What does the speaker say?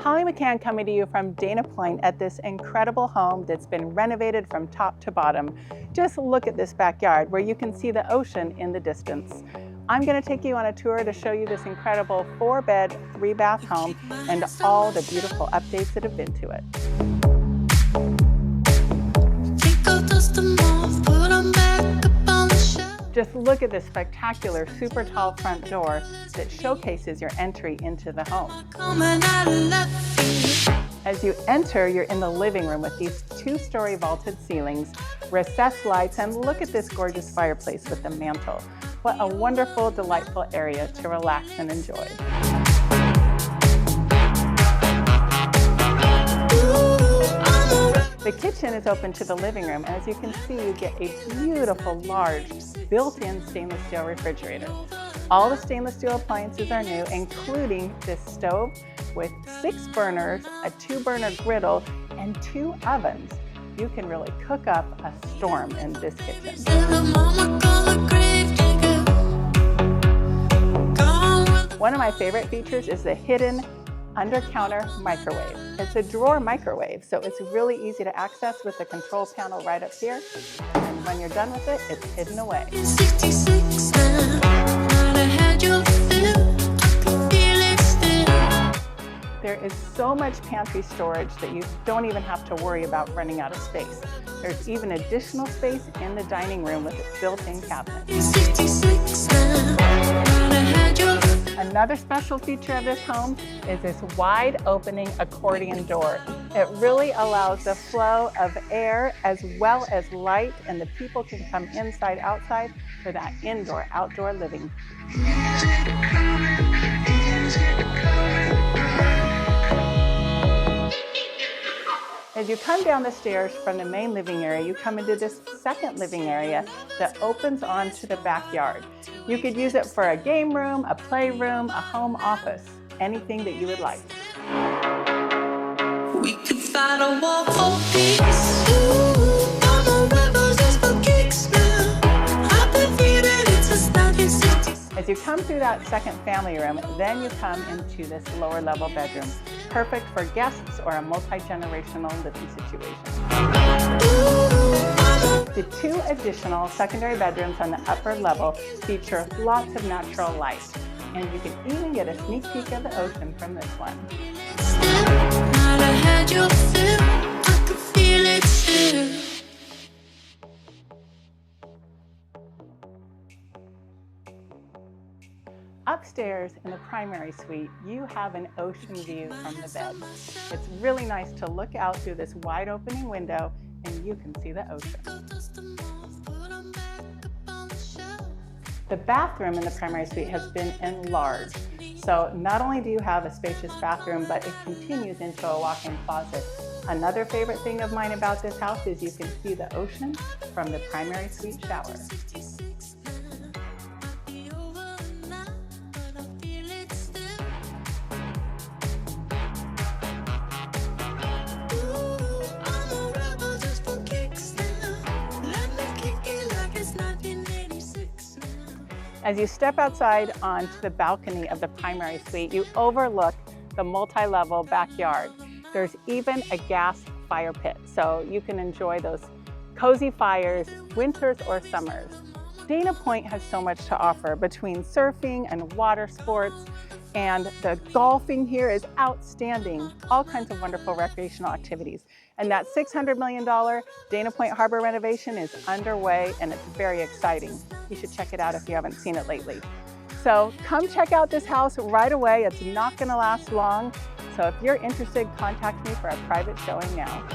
Holly McKhann coming to you from Dana Point at this incredible home that's been renovated from top to bottom. Just look at this backyard where you can see the ocean in the distance. I'm going to take you on a tour to show you this incredible 4-bed, 3-bath home and all the beautiful updates that have been to it. Just look at this spectacular, super tall front door that showcases your entry into the home. As you enter, you're in the living room with these 2-story vaulted ceilings, recessed lights, and look at this gorgeous fireplace with the mantle. What a wonderful, delightful area to relax and enjoy. The kitchen is open to the living room, and as you can see, you get a beautiful, large, built-in stainless steel refrigerator. All the stainless steel appliances are new, including this stove with 6 burners, a 2-burner griddle, and 2 ovens. You can really cook up a storm in this kitchen. One of my favorite features is the hidden under-counter microwave. It's a drawer microwave, so it's really easy to access with the control panel right up here. And when you're done with it, it's hidden away. There is so much pantry storage that you don't even have to worry about running out of space. There's even additional space in the dining room with its built-in cabinet. Another special feature of this home is this wide opening accordion door. It really allows the flow of air as well as light, and the people can come inside, outside for that indoor-outdoor living. As you come down the stairs from the main living area, you come into this second living area that opens onto the backyard. You could use it for a game room, a playroom, a home office, anything that you would like. We could find a wall for peace. As you come through that second family room, then you come into this lower level bedroom, perfect for guests or a multi-generational living situation. The 2 additional secondary bedrooms on the upper level feature lots of natural light, and you can even get a sneak peek of the ocean from this one. Upstairs in the primary suite, you have an ocean view from the bed. It's really nice to look out through this wide opening window and you can see the ocean. The bathroom in the primary suite has been enlarged. So not only do you have a spacious bathroom, but it continues into a walk-in closet. Another favorite thing of mine about this house is you can see the ocean from the primary suite shower. As you step outside onto the balcony of the primary suite, you overlook the multi-level backyard. There's even a gas fire pit, so you can enjoy those cozy fires, winters or summers. Dana Point has so much to offer between surfing and water sports, and the golfing here is outstanding. All kinds of wonderful recreational activities. And that $600 million Dana Point Harbor renovation is underway, and it's very exciting. You should check it out if you haven't seen it lately. So come check out this house right away. It's not going to last long. So if you're interested, contact me for a private showing now.